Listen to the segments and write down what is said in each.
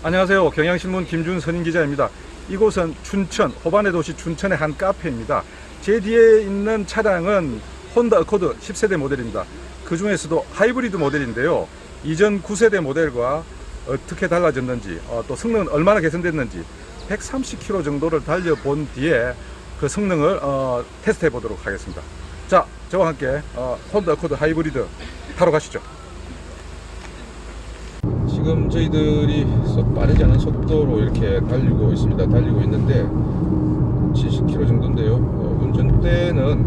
안녕하세요. 경향신문 김준선인 기자입니다. 이곳은 춘천, 호반의 도시 춘천의 한 카페입니다. 제 뒤에 있는 차량은 혼다 어코드 10세대 모델입니다. 그 중에서도 하이브리드 모델인데요. 이전 9세대 모델과 어떻게 달라졌는지, 또 성능은 얼마나 개선됐는지 130km 정도를 달려본 뒤에 그 성능을 테스트해 보도록 하겠습니다. 자, 저와 함께 혼다 어코드 하이브리드 타러 가시죠. 지금 저희들이 썩 빠르지 않은 속도로 이렇게 달리고 있습니다. 달리고 있는데 70km 정도인데요. 운전대는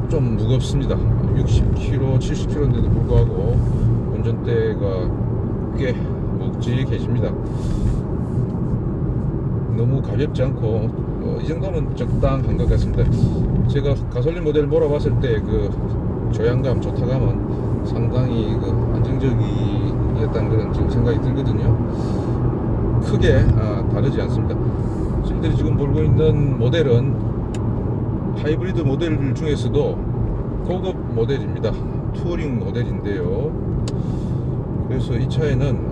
좀 무겁습니다. 60km, 70km인데도 불구하고 운전대가 꽤 묵직해집니다. 너무 가볍지 않고 이 정도면 적당한 것 같습니다. 제가 가솔린 모델 몰아봤을 때 그 조향감, 조타감은 상당히 안정적이었다는 그런 지금 생각이 들거든요. 크게 다르지 않습니다. 저희들이 지금 몰고 있는 모델은 하이브리드 모델 중에서도 고급 모델입니다. 투어링 모델인데요. 그래서 이 차에는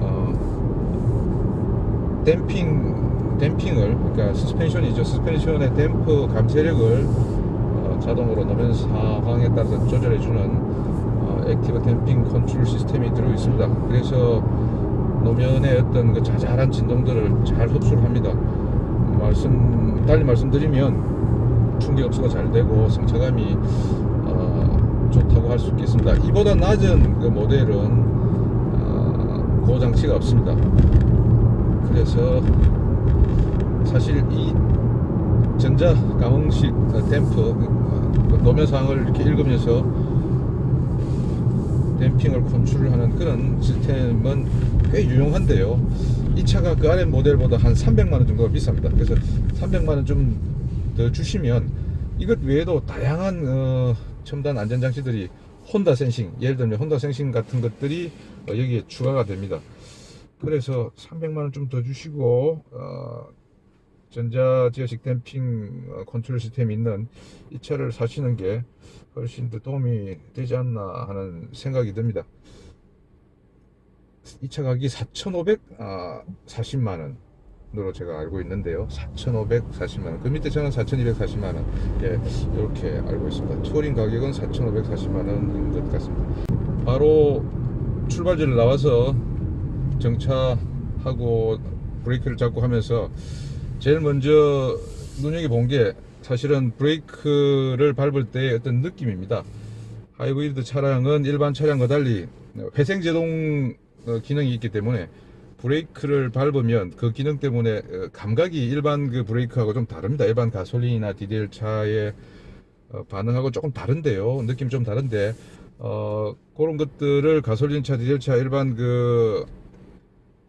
댐핑을, 그러니까 서스펜션이죠. 서스펜션의 댐프 감쇄력을 자동으로 노면 상황에 따라서 조절해주는 액티브 댐핑 컨트롤 시스템이 들어 있습니다. 그래서 노면의 어떤 그 자잘한 진동들을 잘 흡수를 합니다. 달리 말씀드리면 충격 흡수가 잘 되고 승차감이 좋다고 할 수 있겠습니다. 이보다 낮은 그 모델은 고장치가 없습니다. 그래서 사실 이 전자 감응식 댐프 노면 상황을 이렇게 읽으면서 댐핑을 컨트롤하는 그런 시스템은 꽤 유용한데요. 이 차가 그 아래 모델보다 한 300만원 정도가 비쌉니다. 그래서 300만원 좀 더 주시면 이것 외에도 다양한 첨단 안전장치들이 혼다 센싱, 예를 들면 혼다 센싱 같은 것들이 여기에 추가가 됩니다. 그래서 300만원 좀 더 주시고 전자제어식 댐핑 컨트롤 시스템이 있는 이 차를 사시는 게 훨씬 더 도움이 되지 않나 하는 생각이 듭니다. 이 차 가격이 4,540만원으로 제가 알고 있는데요. 4,540만원. 그 밑에 차는 4,240만원. 예, 이렇게 알고 있습니다. 투어링 가격은 4,540만원인 것 같습니다. 바로 출발지를 나와서 정차하고 브레이크를 잡고 하면서 제일 먼저 눈여겨본 게 사실은 브레이크를 밟을 때의 어떤 느낌입니다. 하이브리드 차량은 일반 차량과 달리 회생제동 기능이 있기 때문에 브레이크를 밟으면 그 기능 때문에 감각이 일반 그 브레이크하고 좀 다릅니다. 일반 가솔린이나 디젤 차의 반응하고 조금 다른데요. 느낌이 좀 다른데 그런 것들을 가솔린차, 디젤차 일반 그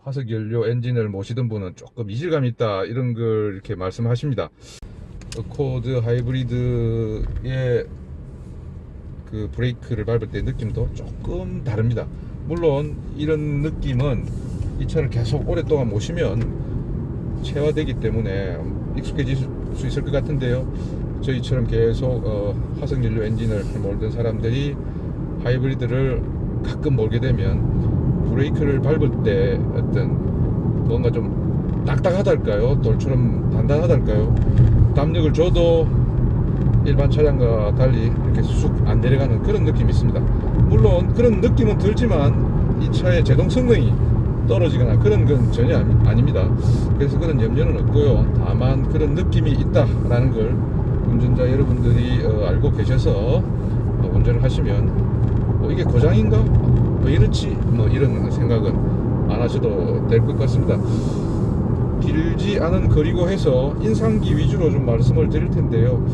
화석연료 엔진을 모시던 분은 조금 이질감이 있다 이런 걸 이렇게 말씀하십니다. 어코드 하이브리드의 그 브레이크를 밟을 때 느낌도 조금 다릅니다. 물론 이런 느낌은 이 차를 계속 오랫동안 모시면 체화되기 때문에 익숙해질 수 있을 것 같은데요. 저희처럼 계속 화석연료 엔진을 몰던 사람들이 하이브리드를 가끔 몰게 되면 브레이크를 밟을 때 어떤 뭔가 좀 딱딱하달까요? 돌처럼 단단하달까요? 담력을 줘도 일반 차량과 달리 이렇게 쑥 안 내려가는 그런 느낌이 있습니다. 물론 그런 느낌은 들지만 이 차의 제동 성능이 떨어지거나 그런 건 전혀 아닙니다. 그래서 그런 염려는 없고요. 다만 그런 느낌이 있다라는 걸 운전자 여러분들이 알고 계셔서 운전을 하시면 이게 고장인가? 왜 이렇지? 이런 생각은 안 하셔도 될 것 같습니다. 길지 않은 거리고 해서 인상기 위주로 좀 말씀을 드릴 텐데요.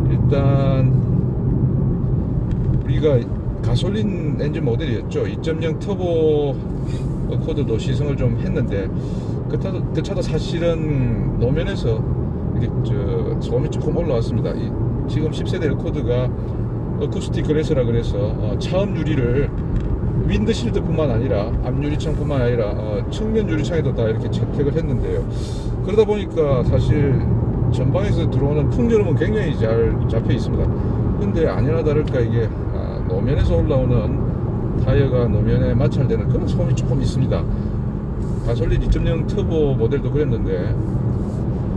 일단 우리가 가솔린 엔진 모델이었죠. 2.0 터보 어코드도 시승을 좀 했는데 그 차도 사실은 노면에서 이렇게 소음이 조금 올라왔습니다. 지금 10세대 어코드가 어쿠스틱 그래서라 그래서 차음 유리를 윈드실드 뿐만 아니라 앞유리창 뿐만 아니라 측면 유리창에도 다 이렇게 채택을 했는데요. 그러다 보니까 사실 전방에서 들어오는 풍절음은 굉장히 잘 잡혀 있습니다. 근데 아니나 다를까 이게 노면에서 올라오는 타이어가 노면에 마찰되는 그런 소음이 조금 있습니다. 가솔린 2.0 터보 모델도 그랬는데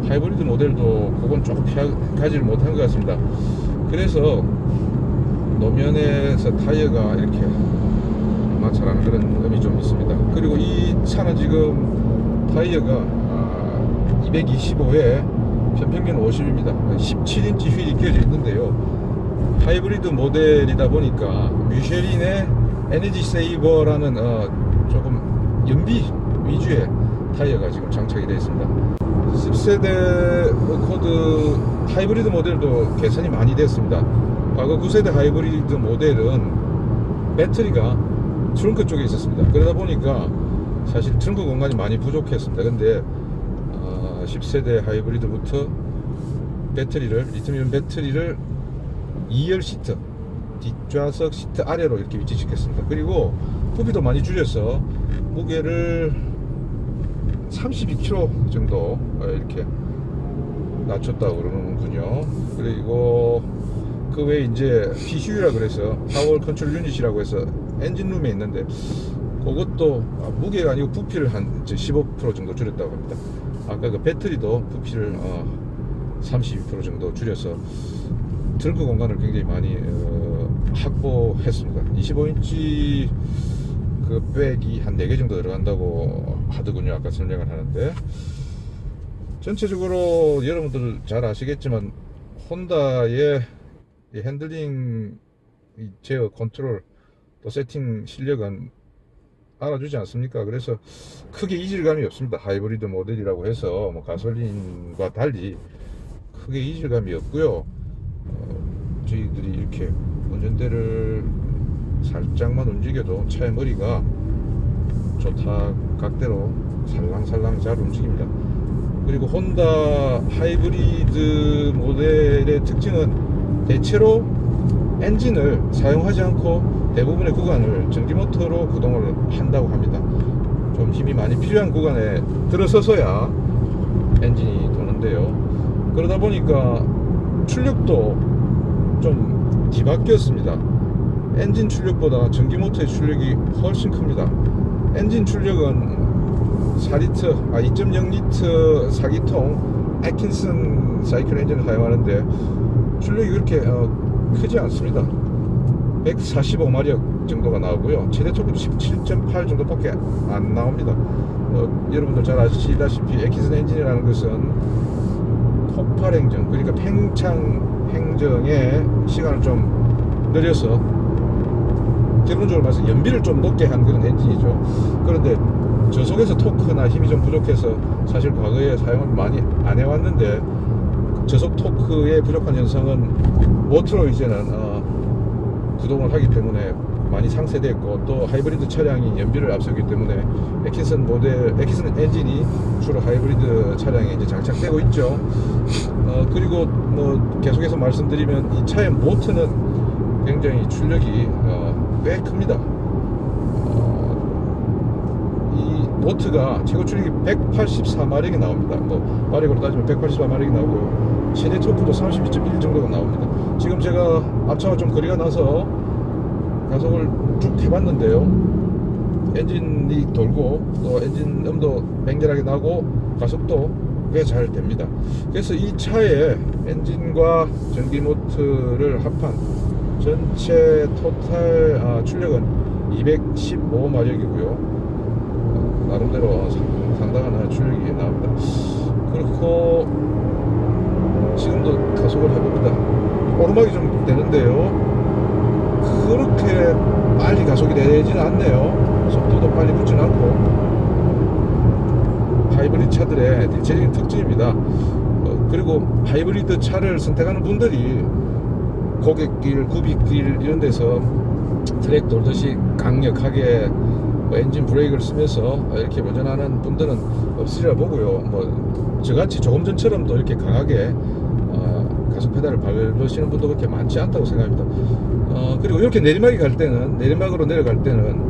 하이브리드 모델도 그건 조금 가지를 못한 것 같습니다. 그래서 노면에서 타이어가 이렇게 마찰하는 그런 음이 좀 있습니다. 그리고 이 차는 지금 타이어가 225에 편평균 50입니다. 17인치 휠이 끼워져 있는데요. 하이브리드 모델이다 보니까 미쉐린의 에너지 세이버라는 조금 연비 위주의 타이어가 지금 장착이 되어 있습니다. 10세대 어코드 하이브리드 모델도 개선이 많이 됐습니다. 과거 9세대 하이브리드 모델은 배터리가 트렁크 쪽에 있었습니다. 그러다 보니까 사실 트렁크 공간이 많이 부족했습니다. 근데 10세대 하이브리드부터 배터리를 리튬이온 배터리를 2열 시트 뒷좌석 시트 아래로 이렇게 위치시켰습니다. 그리고 부피도 많이 줄여서 무게를 32kg 정도 이렇게 낮췄다고 그러는군요. 그리고 그 외에 이제 PCU라 그래서 파워 컨트롤 유닛이라고 해서 엔진룸에 있는데 그것도 무게가 아니고 부피를 한 15% 정도 줄였다고 합니다. 아까 그 배터리도 부피를 32% 정도 줄여서 트렁크 공간을 굉장히 많이 확보했습니다. 25인치 그 백이 한 4개 정도 들어간다고 하더군요. 아까 설명을 하는데 전체적으로 여러분들 잘 아시겠지만 혼다의 핸들링 제어 컨트롤 또 세팅 실력은 알아주지 않습니까? 그래서 크게 이질감이 없습니다. 하이브리드 모델이라고 해서 뭐 가솔린과 달리 크게 이질감이 없고요. 저희들이 이렇게 운전대를 살짝만 움직여도 차의 머리가 좋다 각대로 살랑살랑 잘 움직입니다. 그리고 혼다 하이브리드 모델의 특징은 대체로 엔진을 사용하지 않고 대부분의 구간을 전기모터로 구동을 한다고 합니다. 좀 힘이 많이 필요한 구간에 들어서서야 엔진이 도는데요. 그러다 보니까 출력도 좀 뒤바뀌었습니다. 엔진 출력보다 전기모터의 출력이 훨씬 큽니다. 엔진 출력은 2.0리터 4기통 애킨슨 사이클 엔진을 사용하는데 출력이 그렇게 크지 않습니다. 145마력 정도가 나오고요. 최대 토크도 17.8 정도밖에 안 나옵니다. 여러분들 잘 아시다시피 애킨슨 엔진이라는 것은 폭발 행정, 그러니까 팽창 행정의 시간을 좀 늘려서 결론적으로 말해서 연비를 좀 높게 한 그런 엔진이죠. 그런데 저속에서 토크나 힘이 좀 부족해서 사실 과거에 사용을 많이 안 해왔는데 저속 토크의 부족한 현상은 모터로 이제는 구동을 하기 때문에 많이 상쇄됐고 또 하이브리드 차량이 연비를 앞서기 때문에 애킨슨 엔진이 주로 하이브리드 차량에 이제 장착되고 있죠. 그리고 뭐 계속해서 말씀드리면 이 차의 모터는 굉장히 출력이 꽤 큽니다. 이 모터가 최고 출력이 184마력이 나옵니다. 뭐 마력으로 따지면 184마력이 나오고요. 최대 토크도 32.1 정도가 나옵니다. 지금 제가 앞차와 좀 거리가 나서 가속을 쭉 해봤는데요. 엔진이 돌고 또 엔진 음도 맹렬하게 나고 가속도 꽤 잘 됩니다. 그래서 이 차의 엔진과 전기 모터를 합한 전체 토탈 출력은 215마력이고요. 나름대로 상당한 출력이 나옵니다. 그렇고 지금도 가속을 해봅니다. 오르막이 좀 되는데요. 그렇게 빨리 가속이 되지는 않네요. 속도도 빨리 붙지는 않고 하이브리드 차들의 대체적인 특징입니다. 그리고 하이브리드 차를 선택하는 분들이 고객길, 구비길 이런 데서 트랙 돌듯이 강력하게 엔진 브레이크를 쓰면서 이렇게 운전하는 분들은 없으리라 보고요. 뭐 저같이 조금 전처럼 또 이렇게 강하게 가속 페달을 밟으시는 분도 그렇게 많지 않다고 생각합니다. 그리고 이렇게 내리막이 갈 때는, 내리막으로 내려갈 때는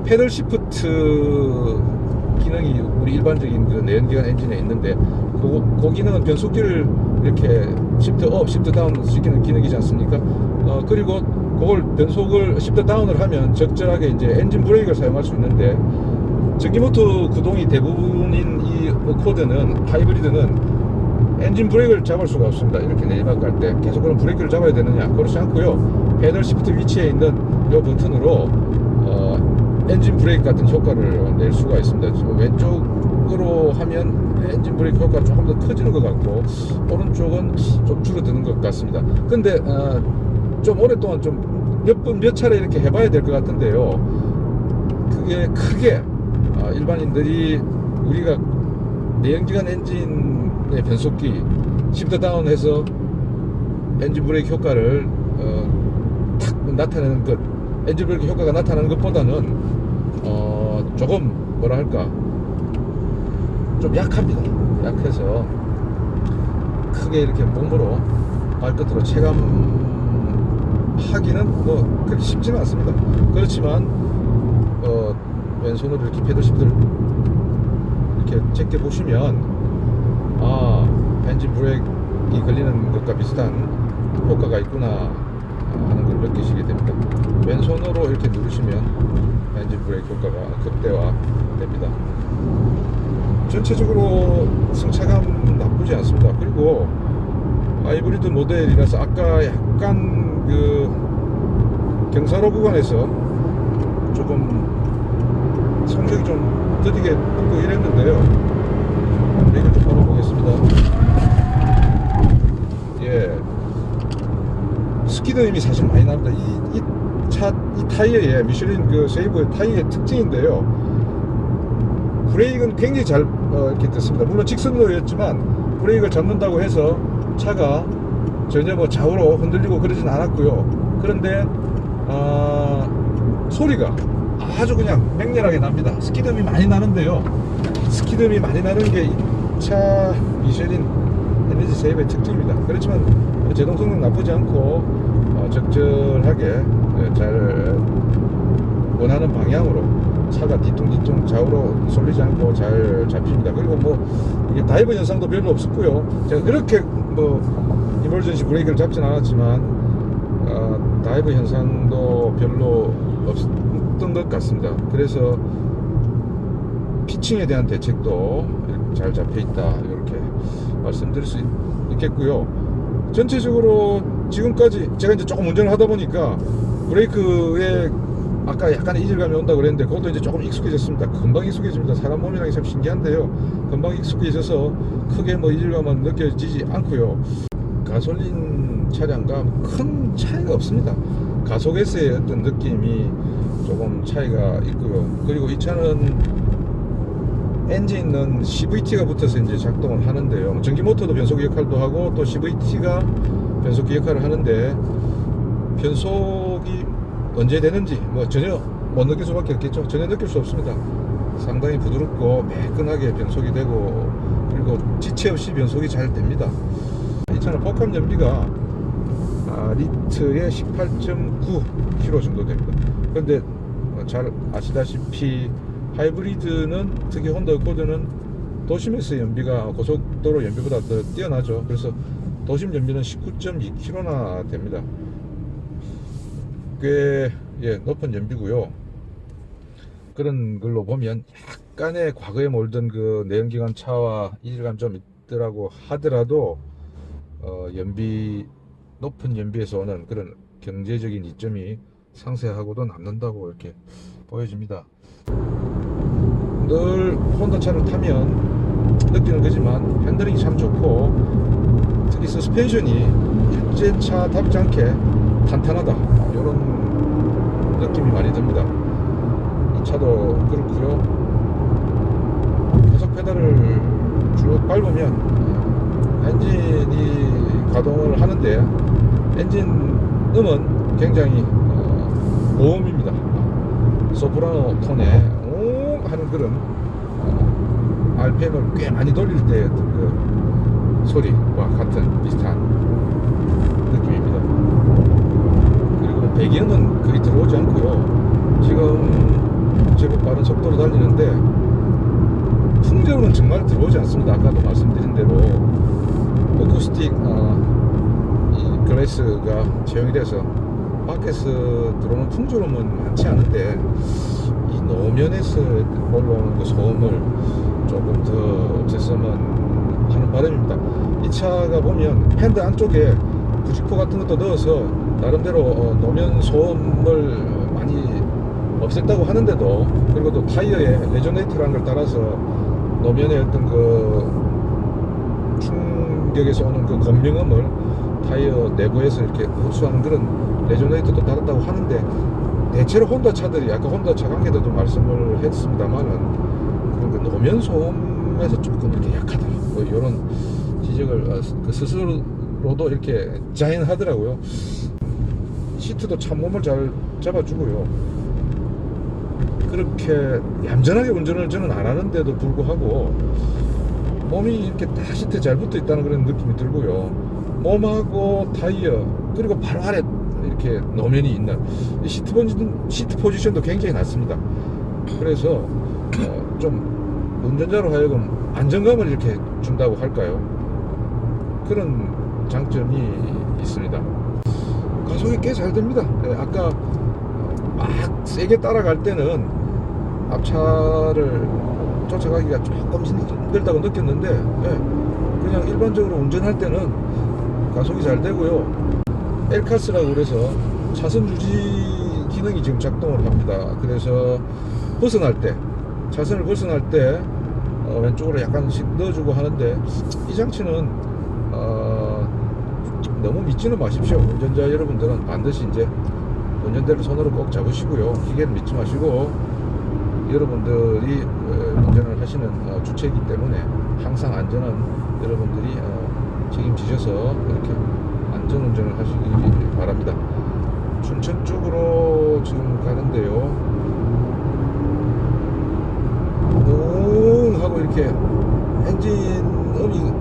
패들 시프트 기능이 우리 일반적인 그 내연기관 엔진에 있는데 그 기능은 변속기를 이렇게 시프트 업, 시프트 다운 시키는 기능이지 않습니까? 그리고 그걸 변속을 시프트 다운을 하면 적절하게 이제 엔진 브레이크를 사용할 수 있는데 전기모터 구동이 대부분인 이 어코드는, 하이브리드는 엔진 브레이크를 잡을 수가 없습니다. 이렇게 내리막 갈 때 계속 그런 브레이크를 잡아야 되느냐? 그렇지 않고요. 패들 시프트 위치에 있는 이 버튼으로 엔진 브레이크 같은 효과를 낼 수가 있습니다. 왼쪽으로 하면 엔진 브레이크 효과가 조금 더 커지는 것 같고, 오른쪽은 좀 줄어드는 것 같습니다. 근데 좀 오랫동안 좀 몇 차례 이렇게 해봐야 될 것 같은데요. 그게 크게 일반인들이 우리가 내연기관 엔진의 변속기 시프트 다운해서 엔진 브레이크 효과를 탁 나타내는 것, 엔진 브레이크 효과가 나타나는 것보다는 조금 뭐라 할까, 좀 약합니다. 약해서 크게 이렇게 몸으로 발끝으로 체감하기는 뭐 그렇게 쉽지는 않습니다. 그렇지만 왼손으로 이렇게 패들 시프트를 이렇게 제껴 보시면 엔진 브레이크가 걸리는 것과 비슷한 효과가 있구나 하는 걸 느끼시게 됩니다. 왼손으로 이렇게 누르시면 엔진 브레이크 효과가 극대화됩니다. 전체적으로 승차감 나쁘지 않습니다. 그리고 하이브리드 모델이라서 아까 약간 그 경사로 구간에서 조금 성적이 좀 더디게 붙고 이랬는데요. 브레이크를 좀 걸어보겠습니다. 예, 스키드 힘이 사실 많이 납니다. 이 타이어에, 미슐린 그 세이브의 타이어의 특징인데요. 브레이크는 굉장히 잘 이렇게 됐습니다. 물론 직선로였지만 브레이크를 잡는다고 해서 차가 전혀 뭐 좌우로 흔들리고 그러진 않았고요. 그런데 소리가 아주 그냥 맹렬하게 납니다. 스키드음이 많이 나는데요. 스키드음이 많이 나는 게 이 차 미슐린 에너지 세이브의 특징입니다. 그렇지만 제동성은 나쁘지 않고 적절하게 잘 원하는 방향으로 차가 뒤뚱뒤뚱 좌우로 쏠리지 않고 잘 잡힙니다. 그리고 뭐 이게 다이브 현상도 별로 없었고요. 제가 그렇게 뭐 이멀전시 브레이크를 잡진 않았지만 다이브 현상도 별로 없었던 것 같습니다. 그래서 피칭에 대한 대책도 잘 잡혀 있다, 이렇게 말씀드릴 수 있겠고요. 전체적으로 지금까지 제가 이제 조금 운전을 하다 보니까 브레이크에 아까 약간의 이질감이 온다고 그랬는데 그것도 이제 조금 익숙해졌습니다. 금방 익숙해집니다. 사람 몸이라는 게 참 신기한데요. 금방 익숙해져서 크게 뭐 이질감은 느껴지지 않고요. 가솔린 차량과 큰 차이가 없습니다. 가속에서의 어떤 느낌이 조금 차이가 있고요. 그리고 이 차는 엔진은 CVT가 붙어서 이제 작동을 하는데요. 전기 모터도 변속기 역할도 하고 또 CVT가 변속기 역할을 하는데, 변속이 언제 되는지 뭐 전혀 못 느낄 수밖에 없겠죠. 전혀 느낄 수 없습니다. 상당히 부드럽고 매끈하게 변속이 되고, 그리고 지체 없이 변속이 잘 됩니다. 이 차는 포함 연비가 리터에 18.9km 정도 됩니다. 그런데 잘 아시다시피 하이브리드는, 특히 혼다 어코드는 도심에서 연비가 고속도로 연비보다 더 뛰어나죠. 그래서 도심 연비는 19.2km나 됩니다. 꽤 높은 연비고요. 그런 걸로 보면 약간의 과거에 몰던 그 내연기관 차와 이질감 좀 있더라고 하더라도 높은 연비에서 오는 그런 경제적인 이점이 상세하고도 남는다고 이렇게 보여집니다. 늘 혼다 차를 타면 느끼는 거지만 핸들링이 참 좋고, 특히 서스펜션이 일제차답지 않게 탄탄하다, 이런 느낌이 많이 듭니다. 이 차도 그렇고요. 가속 페달을 쭉 밟으면 엔진이 가동을 하는데, 엔진 음은 굉장히 고음입니다. 소프라노 톤에 하는 그런 RPM을 꽤 많이 돌릴 때 그 소리와 같은 비슷한 느낌입니다. 그리고 배기음은 거의 들어오지 않고요. 지금 제법 빠른 속도로 달리는데 풍절음은 정말 들어오지 않습니다. 아까도 말씀드린 대로 어쿠스틱 이 글래스가 채용이 돼서 밖에서 들어오는 풍절음은 많지 않은데, 이 노면에서 올라오는 그 소음을 조금 더 없앴으면 하는 바람입니다. 이 차가 보면 핸드 안쪽에 부직포 같은 것도 넣어서 나름대로 노면 소음을 많이 없앴다고 하는데도, 그리고 또 타이어에 레저네이터라는 걸 따라서 노면의 어떤 그 충격에서 오는 그 공명음을 타이어 내부에서 이렇게 흡수하는 그런 레저네이터도 달았다고 하는데, 대체로 혼다 차들이, 아까 혼다 차 관계자도 말씀을 했습니다만은 그런 그 노면 소음에서 조금 이렇게 약하다, 뭐 이런 지적을 그 스스로도 이렇게 자인하더라고요. 시트도 참 몸을 잘 잡아주고요. 그렇게 얌전하게 운전을 저는 안 하는데도 불구하고 몸이 이렇게 딱 시트에 잘 붙어 있다는 그런 느낌이 들고요. 몸하고 타이어, 그리고 바로 아래 이렇게 노면이 있는 시트 포지션도 굉장히 낮습니다. 그래서 좀 운전자로 하여금 안정감을 이렇게 준다고 할까요? 그런 장점이 있습니다. 가속이 꽤 잘 됩니다. 아까 막 세게 따라갈 때는 앞차를 쫓아가기가 조금 힘들다고 느꼈는데, 그냥 일반적으로 운전할 때는 가속이 잘 되고요. 엘카스라고 그래서 차선 유지 기능이 지금 작동을 합니다. 그래서 벗어날 때, 차선을 벗어날 때 왼쪽으로 약간씩 넣어주고 하는데, 이 장치는 너무 믿지는 마십시오. 운전자 여러분들은 반드시 이제 운전대를 손으로 꼭 잡으시고요. 기계를 믿지 마시고, 여러분들이 운전을 하시는 주체이기 때문에 항상 안전은 여러분들이 책임지셔서 이렇게 안전운전을 하시기 바랍니다. 춘천 쪽으로 지금 가는데요. 웅 하고 이렇게 엔진음이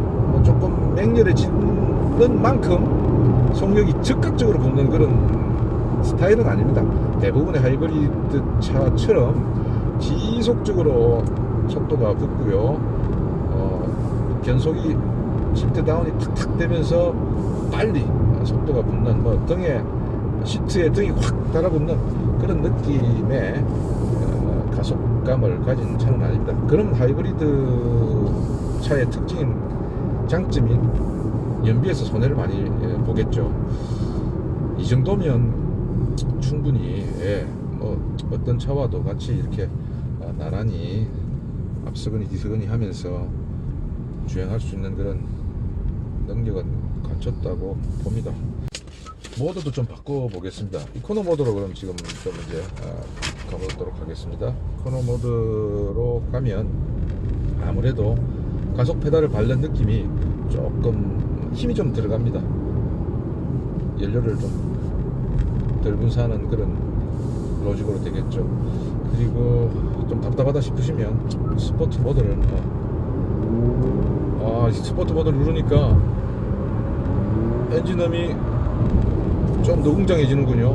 조금 맹렬해지는 만큼 속력이 즉각적으로 붙는 그런 스타일은 아닙니다. 대부분의 하이브리드 차처럼 지속적으로 속도가 붙고요. 변속이 시트 다운이 탁탁 되면서 빨리 속도가 붙는, 뭐 등에 시트에 등이 확 달아붙는 그런 느낌의 가속감을 가진 차는 아닙니다. 그런 하이브리드 차의 특징인, 장점인 연비에서 손해를 많이 보겠죠. 이 정도면 충분히 뭐 어떤 차와도 같이 이렇게 나란히 앞서거니 뒤서거니 하면서 주행할 수 있는 그런 능력은 갖췄다고 봅니다. 모드도 좀 바꿔 보겠습니다. 이코노 모드로 그럼 지금 좀 이제 가보도록 하겠습니다. 이코노 모드로 가면 아무래도 가속 페달을 밟는 느낌이 조금 힘이 좀 들어갑니다. 연료를 좀 덜 분사하는 그런 로직으로 되겠죠. 그리고 좀 답답하다 싶으시면 스포트 모드를 스포트 모드를 누르니까 엔진음이 좀 더 웅장해지는군요.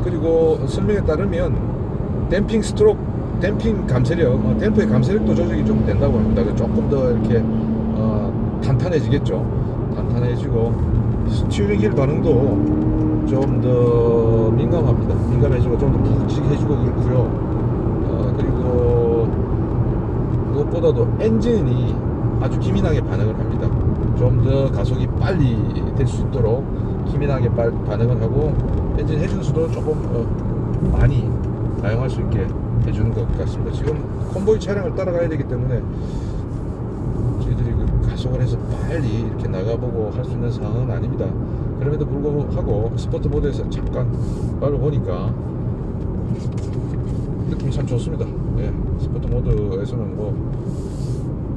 그리고 설명에 따르면 댐핑 감쇄력, 댐프의 감쇄력도 조절이 좀 된다고 합니다. 조금 더 이렇게 탄탄해지겠죠. 탄탄해지고 스티어링 휠 반응도 좀 더 민감해지고 좀 더 묵직해지고 그렇고요. 그리고 무엇보다도 엔진이 아주 기민하게 반응을 합니다. 좀 더 가속이 빨리 될 수 있도록 기민하게 반응을 하고, 엔진 회전수도 조금 많이 사용할 수 있게 해주는 것 같습니다. 지금 콤보이 차량을 따라가야 되기 때문에 저희들이 그 가속을 해서 빨리 이렇게 나가보고 할 수 있는 상황은 아닙니다. 그럼에도 불구하고 스포트 모드에서 잠깐 밟아보니까 느낌이 참 좋습니다. 스포트 모드에서는 뭐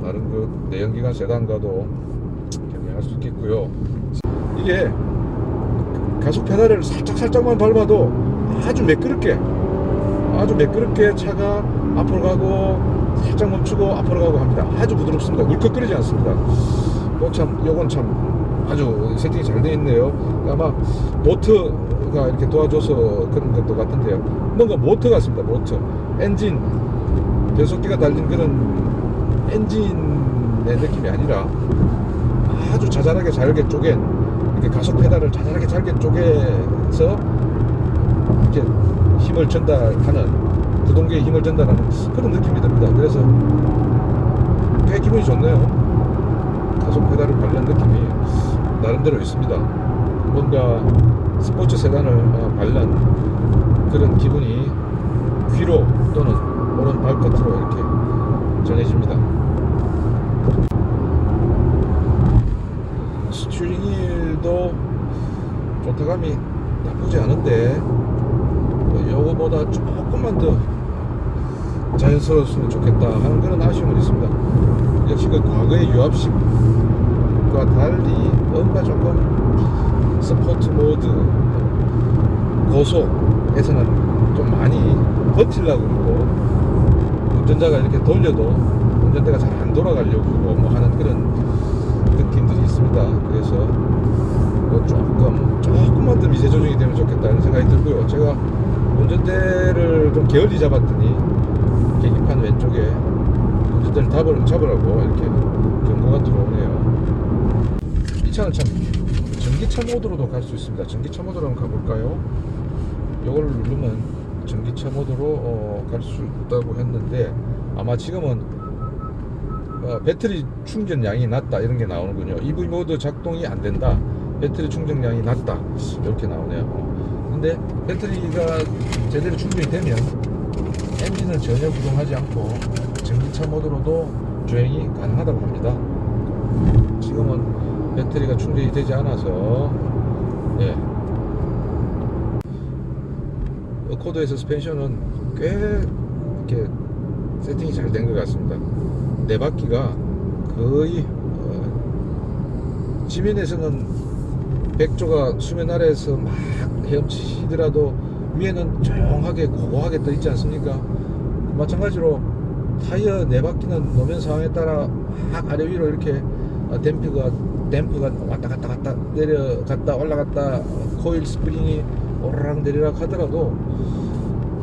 다른 그 내연기관 세단과도 경쟁할 수 있겠고요. 이게 가속 페달을 살짝만 밟아도 아주 매끄럽게 차가 앞으로 가고 살짝 멈추고 앞으로 가고 합니다. 아주 부드럽습니다. 울컥거리지 않습니다. 요건 참 아주 세팅이 잘 되어 있네요. 아마 모터가 이렇게 도와줘서 그런 것도 같은데요. 뭔가 모터 같습니다. 모터. 엔진, 변속기가 달린 그런 엔진의 느낌이 아니라 아주 자잘하게 잘게 쪼갠, 이렇게 가속 페달을 자잘하게 잘게 쪼개서 이렇게 힘을 전달하는 구동계에 힘을 준다는 그런 느낌이 듭니다. 그래서 꽤 기분이 좋네요. 가속 페달을 밟는 느낌이 나름대로 있습니다. 뭔가 스포츠 세단을 밟는 그런 기분이 귀로 또는 오른 발끝으로 이렇게 전해집니다. 스티어링 휠도 조타감이 나쁘지 않은데 요거보다 조금만 더 자연스러웠으면 좋겠다 하는 그런 아쉬움은 있습니다. 역시 그 과거의 유압식과 달리 뭔가 조금 스포츠 모드 고속에서는 좀 많이 버틸라고 그러고, 운전자가 이렇게 돌려도 운전대가 잘 안 돌아가려고 그러고 뭐 하는 그런 느낌들이 있습니다. 그래서 뭐 조금만 더 미세 조정이 되면 좋겠다는 생각이 들고요. 제가 운전대를 좀 게을리 잡았더니 계기판 왼쪽에 운전대를 잡으라고 이렇게 경고가 들어오네요. 이 차는 참 전기차 모드로도 갈 수 있습니다. 전기차 모드로 한번 가볼까요? 이걸 누르면 전기차 모드로 갈 수 있다고 했는데, 아마 지금은 배터리 충전량이 낮다 이런 게 나오는군요. EV 모드 작동이 안 된다, 배터리 충전량이 낮다, 이렇게 나오네요. 근데 배터리가 제대로 충전이 되면 엔진을 전혀 구동하지 않고 전기차 모드로도 주행이 가능하다고 합니다. 지금은 배터리가 충전이 되지 않아서 어코드의 서스펜션은 꽤 이렇게 세팅이 잘 된 것 같습니다. 네 바퀴가 거의 지면에서는 백조가 수면 아래에서 막 헤엄치더라도 위에는 조용하게 고고하게 떠 있지 않습니까? 마찬가지로 타이어 네 바퀴는 노면 상황에 따라 막 아래 위로 이렇게 댐프가 왔다 갔다 내려갔다 올라갔다, 코일 스프링이 오르락 내리락 하더라도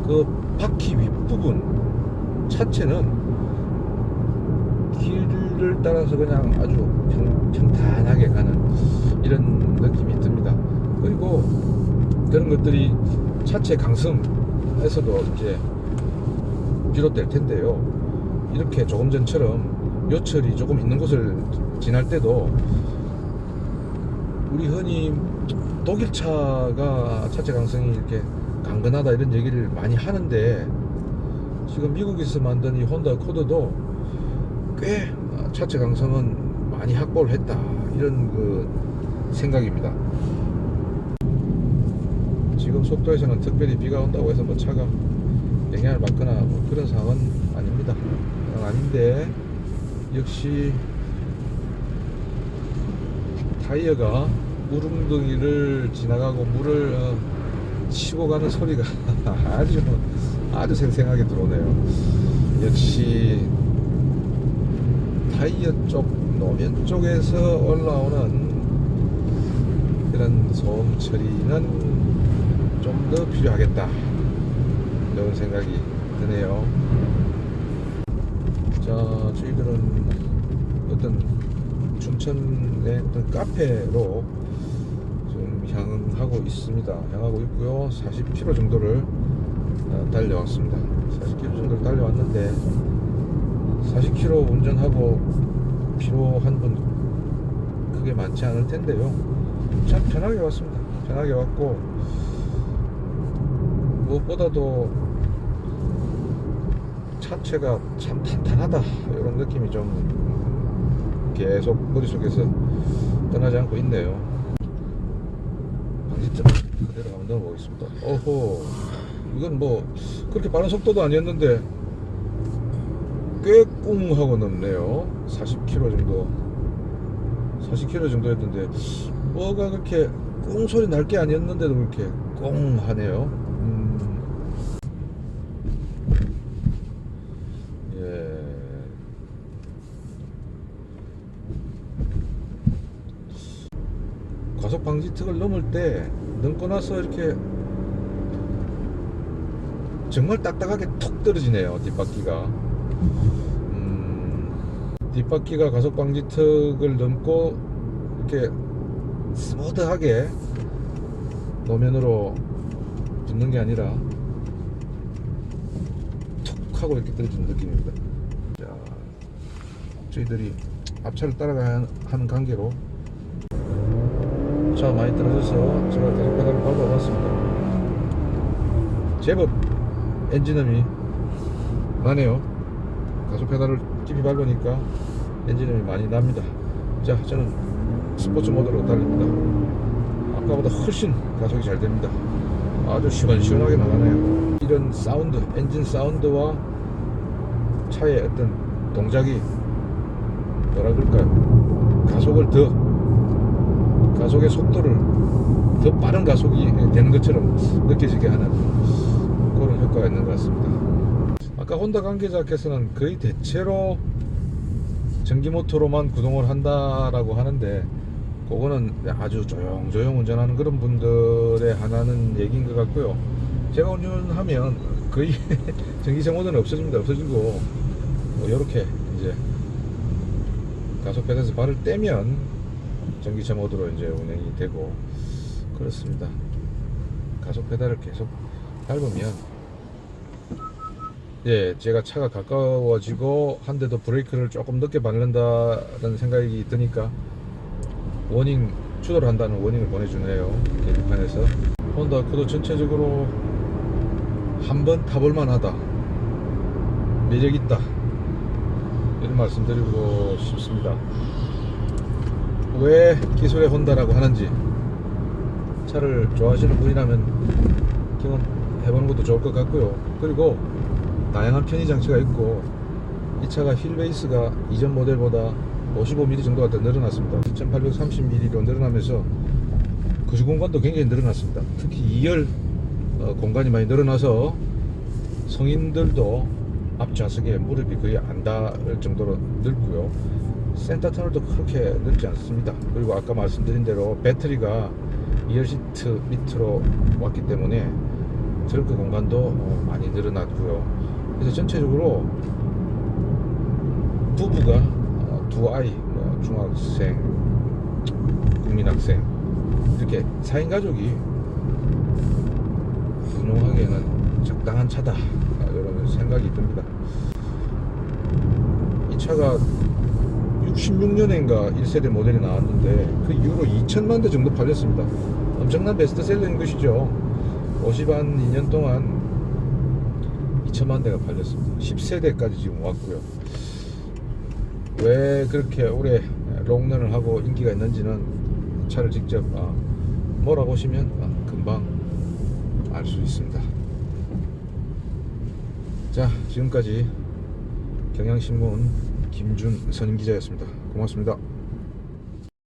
그 바퀴 윗부분 차체는 길을 따라서 그냥 아주 평탄하게 가는 이런 느낌이 듭니다. 그리고 그런 것들이 차체 강성에서도 이제 비롯될 텐데요. 이렇게 조금 전처럼 요철이 조금 있는 곳을 지날 때도 우리 흔히 독일차가 차체 강성이 이렇게 강건하다 이런 얘기를 많이 하는데, 지금 미국에서 만든 이 혼다 코드도 꽤 차체 강성은 많이 확보를 했다, 이런 그 생각입니다. 지금 속도에서는 특별히 비가 온다고 해서 뭐 차가 영향을 받거나 뭐 그런 상황은 아닙니다. 아닌데 역시 타이어가 물웅덩이를 지나가고 물을 치고 가는 소리가 아주 생생하게 들어오네요. 역시 타이어 쪽, 노면 쪽에서 올라오는 그런 소음 처리는 좀 더 필요하겠다, 이런 생각이 드네요. 자, 저희들은 어떤 춘천의 어떤 카페로 좀 향하고 있습니다. 향하고 있고요. 40km 정도를 달려왔습니다. 40km 정도를 달려왔는데 40km 운전하고 피로한 분 크게 많지 않을 텐데요. 참 편하게 왔습니다. 편하게 왔고, 무엇보다도 차체가 참 탄탄하다, 이런 느낌이 좀 계속 머릿속에서 떠나지 않고 있네요. 방지턱 그대로 한번 넣어보겠습니다. 어호, 이건 뭐 그렇게 빠른 속도도 아니었는데 꽤 꿍 하고 넘네요. 40km 정도 40km 정도였는데 뭐가 그렇게 꿍 소리 날 게 아니었는데도 그렇게 꿍 하네요. 과속 방지턱을 넘을 때 넘고 나서 이렇게 정말 딱딱하게 톡 떨어지네요. 뒷바퀴가 뒷바퀴가 과속 방지턱을 넘고 이렇게 스무드하게 노면으로 붙는 게 아니라 하고 이렇게 떨어지는 느낌입니다. 자, 저희들이 앞차를 따라가는 관계로 차 많이 떨어져서 제가 가속 페달을 밟아봤습니다. 제법 엔진음이 나네요. 가속 페달을 깊이 밟으니까 엔진음이 많이 납니다. 자, 저는 스포츠 모드로 달립니다. 아까보다 훨씬 가속이 잘 됩니다. 아주 시원시원하게 나가네요. 이런 사운드, 엔진 사운드와 차의 어떤 동작이 뭐라 그럴까요? 가속의 속도를 더 빠른 가속이 되는 것처럼 느껴지게 하는 그런 효과가 있는 것 같습니다. 아까 혼다 관계자께서는 거의 대체로 전기 모터로만 구동을 한다라고 하는데, 그거는 아주 조용조용 운전하는 그런 분들의 하나는 얘기인 것 같고요. 제가 운전하면 거의 전기차 모드는 없어지고 이렇게 이제 가속 페달에서 발을 떼면 전기차 모드로 이제 운행이 되고 그렇습니다. 가속 페달을 계속 밟으면, 예, 제가 차가 가까워지고 한데도 브레이크를 조금 늦게 밟는다는 생각이 드니까 추돌을 한다는 워닝을 보내주네요. 계기판에서. 혼다 아코드 전체적으로 한번 타볼만 하다, 매력있다, 이런 말씀 드리고 싶습니다. 왜 기술의 혼다라고 하는지 차를 좋아하시는 분이라면 경험해보는 것도 좋을 것 같고요. 그리고 다양한 편의 장치가 있고, 이 차가 휠 베이스가 이전 모델보다 55mm 정도가 더 늘어났습니다. 2830mm로 늘어나면서 거주 공간도 굉장히 늘어났습니다. 특히 2열 공간이 많이 늘어나서 성인들도 앞좌석에 무릎이 거의 안 닿을 정도로 넓고요. 센터 터널도 그렇게 넓지 않습니다. 그리고 아까 말씀드린 대로 배터리가 2열 시트 밑으로 왔기 때문에 트렁크 공간도 많이 늘어났고요. 그래서 전체적으로 부부가 두 아이, 중학생, 국민학생, 이렇게 4인 가족이 운용하기에는 적당한 차다, 이런 생각이 듭니다. 이 차가 66년인가 1세대 모델이 나왔는데 그 이후로 2천만 대 정도 팔렸습니다. 엄청난 베스트셀러인 것이죠. 50한 2년 동안 2천만 대가 팔렸습니다. 10세대까지 지금 왔고요. 왜 그렇게 오래 롱런을 하고 인기가 있는지는 차를 직접 몰아보시면 금방 알 수 있습니다. 자, 지금까지 경향신문 김준선 기자였습니다. 고맙습니다.